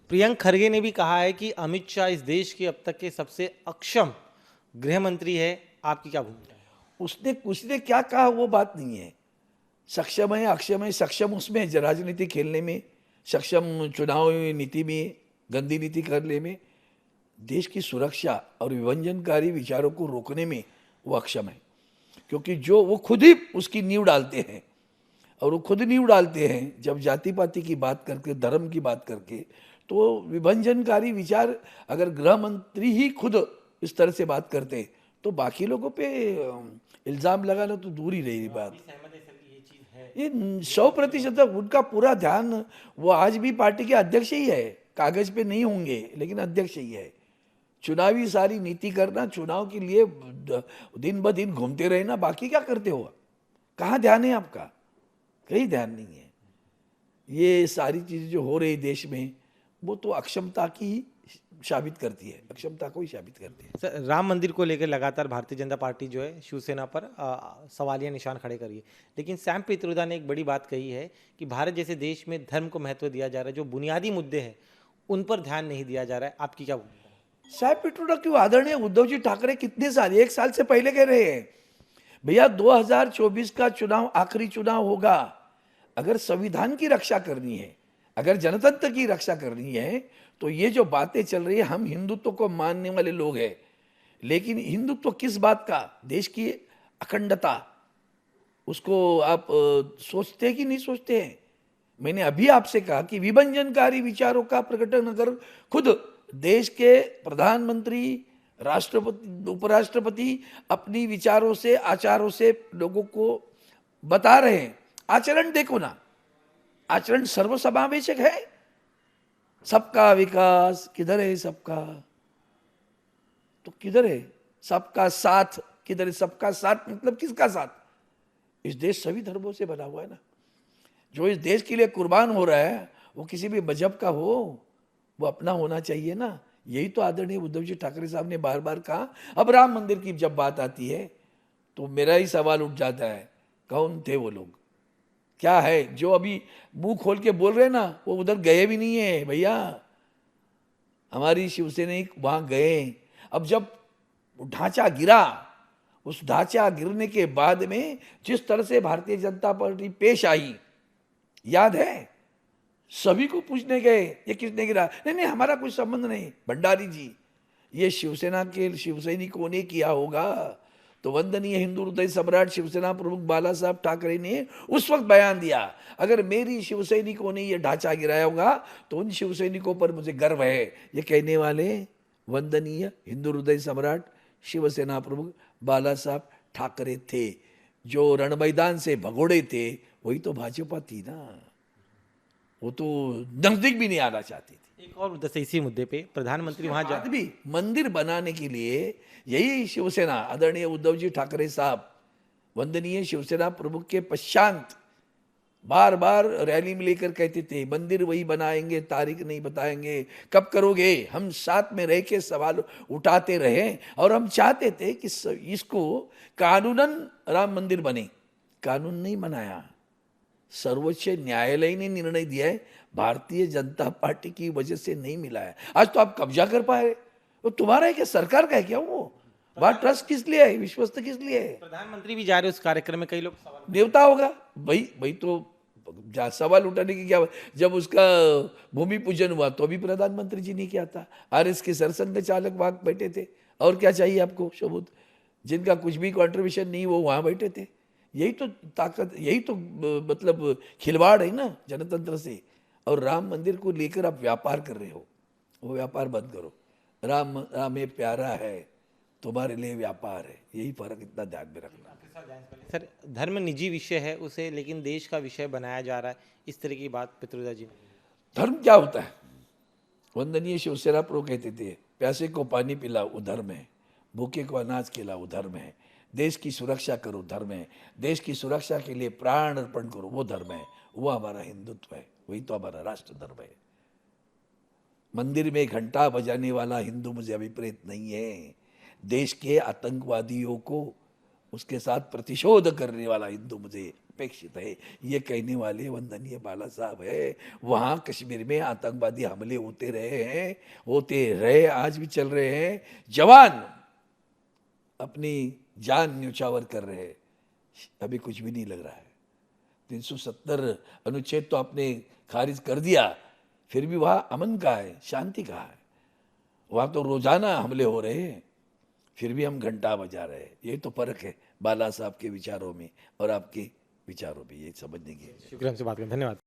प्रियंक खरगे ने भी कहा है कि अमित शाह इस देश के अब तक के सबसे अक्षम गृह मंत्री है। आपकी क्या भूमिका है? उसने क्या कहा वो बात नहीं है। सक्षम है अक्षम है, सक्षम उसमें है राजनीति खेलने में, सक्षम चुनाव नीति में गंदी नीति करने में, देश की सुरक्षा और विभजनकारी विचारों को रोकने में वो अक्षम है। क्योंकि जो वो खुद ही उसकी नींव डालते हैं, और वो खुद नींव डालते हैं जब जाति पाति की बात करके, धर्म की बात करके। तो विभजनकारी विचार अगर गृह मंत्री ही खुद इस तरह से बात करते तो बाकी लोगों पे इल्ज़ाम लगाना तो दूर ही रही बात। ये 100% उनका पूरा ध्यान, वो आज भी पार्टी के अध्यक्ष ही है, कागज पे नहीं होंगे लेकिन अध्यक्ष ही है। चुनावी सारी नीति करना, चुनाव के लिए दिन ब दिन घूमते रहना, बाकी क्या करते हो? कहाँ ध्यान है आपका? कहीं ध्यान नहीं है। ये सारी चीजें जो हो रही देश में, वो तो अक्षमता की ही साबित करती है, अक्षमता को ही साबित करती है। सर, राम मंदिर को लेकर लगातार भारतीय जनता पार्टी जो है शिवसेना पर सवालिया निशान खड़े करिए, लेकिन सैम पित्रोदा ने एक बड़ी बात कही है कि भारत जैसे देश में धर्म को महत्व दिया जा रहा है, जो बुनियादी मुद्दे हैं उन पर ध्यान नहीं दिया जा रहा है। आपकी क्या भूमिका है? साहब पिट्रोडा क्यों? आदरणीय उद्धव जी ठाकरे कितने साल, 1 साल से पहले कह रहे हैं भैया 2024 का चुनाव आखिरी चुनाव होगा। अगर संविधान की रक्षा करनी है, अगर जनतंत्र की रक्षा करनी है, तो ये जो बातें चल रही है, हम हिंदुत्व को मानने वाले लोग हैं, लेकिन हिंदुत्व किस बात का? देश की अखंडता, उसको आप सोचते कि नहीं सोचते हैं? मैंने अभी आपसे कहा कि विभजनकारी विचारों का प्रकटन अगर खुद देश के प्रधानमंत्री, राष्ट्रपति, उपराष्ट्रपति अपनी विचारों से, आचारों से लोगों को बता रहे हैं, आचरण देखो ना, आचरण सर्वसमावेशक है। सबका विकास किधर है? सबका तो किधर है? सबका साथ किधर है? सबका साथ मतलब किसका साथ? इस देश सभी धर्मों से बना हुआ है ना। जो इस देश के लिए कुर्बान हो रहा है वो किसी भी मजहब का हो, वो अपना होना चाहिए ना। यही तो आदरणीय उद्धव जी ठाकरे साहब ने बार बार कहा। अब राम मंदिर की जब बात आती है तो मेरा ही सवाल उठ जाता है, कौन थे वो लोग? क्या है जो अभी मुंह खोल के बोल रहे हैं ना, वो उधर गए भी नहीं है भैया। हमारी शिवसेना वहां गए। अब जब ढांचा गिरा, उस ढांचा गिरने के बाद में जिस तरह से भारतीय जनता पार्टी पेश आई, याद है? सभी को पूछने गए ये किसने गिरा? नहीं नहीं, हमारा कुछ संबंध नहीं, भंडारी जी। ये शिवसेना के शिव सैनिकों ने किया होगा। तो वंदनीय हिंदू हृदय सम्राट शिवसेना प्रमुख बाला साहब ठाकरे ने उस वक्त बयान दिया, अगर मेरी शिव सैनिकों ने ये ढांचा गिराया होगा तो उन शिव सैनिकों पर मुझे गर्व है। ये कहने वाले वंदनीय हिंदू हृदय सम्राट शिवसेना प्रमुख बाला साहब ठाकरे थे। जो रण मैदान से भगोड़े थे वही तो भाजपा थी ना। वो तो नजदीक भी नहीं आना चाहती थी। एक और मुद्दा से, इसी मुद्दे पे प्रधानमंत्री वहां जा, भी मंदिर बनाने के लिए यही शिवसेना, आदरणीय उद्धव जी ठाकरे साहब वंदनीय शिवसेना प्रमुख के पश्चात बार बार रैली में लेकर कहते थे मंदिर वही बनाएंगे, तारीख नहीं बताएंगे, कब करोगे। हम साथ में रह के सवाल उठाते रहे और हम चाहते थे कि इसको कानूनन राम मंदिर बने। कानून नहीं बनाया, सर्वोच्च न्यायालय ने निर्णय दिया है, भारतीय जनता पार्टी की वजह से नहीं मिला है। आज तो आप कब्जा कर पाए, वो तुम्हारा है क्या? सरकार का है क्या? वो वहां ट्रस्ट किस लिए है? विश्वस्त किस लिए है? प्रधानमंत्री भी जा रहे उस कार्यक्रम में, कई लोग सवाल देवता होगा भाई तो सवाल उठाने की क्या? जब उसका भूमि पूजन हुआ तो भी प्रधानमंत्री जी ने किया था, आरएस के सरसंघ चालक वहां बैठे थे। और क्या चाहिए आपको सबूत? जिनका कुछ भी कॉन्ट्रीब्यूशन नहीं वो वहां बैठे थे। यही तो ताकत, यही तो मतलब खिलवाड़ है ना जनतंत्र से। और राम मंदिर को लेकर आप व्यापार कर रहे हो, वो व्यापार बंद करो। राम राम ये प्यारा है, तुम्हारे लिए व्यापार है, यही फर्क इतना ध्यान में रखना। सर, धर्म निजी विषय है उसे, लेकिन देश का विषय बनाया जा रहा है, इस तरह की बात पित्रोदा जी ने। धर्म क्या होता है? वंदनीय शिवसेना प्रमुख कहते थे प्यासे को पानी पिला वो धर्म है, भूखे को अनाज खिलाओ वो धर्म है, देश की सुरक्षा करो धर्म है, देश की सुरक्षा के लिए प्राण अर्पण करो वो धर्म है। वो हमारा हिंदुत्व है, वही तो हमारा राष्ट्र धर्म है। मंदिर में घंटा बजाने वाला हिंदू मुझे अभिप्रेत नहीं है। देश के आतंकवादियों को उसके साथ प्रतिशोध करने वाला हिंदू मुझे अपेक्षित है, ये कहने वाले वंदनीय बाला साहब है। वहाँ कश्मीर में आतंकवादी हमले होते रहे हैं, होते रहे, आज भी चल रहे हैं। जवान अपनी जान न्यौछावर कर रहे हैं, अभी कुछ भी नहीं लग रहा है। 370 अनुच्छेद तो आपने खारिज कर दिया, फिर भी वहाँ अमन का है, शांति का है। वहाँ तो रोजाना हमले हो रहे हैं, फिर भी हम घंटा बजा रहे हैं। ये तो फर्क है बाला साहब के विचारों में और आपके विचारों में, ये समझने की है। शुक्रिया, हमसे बात करें, धन्यवाद।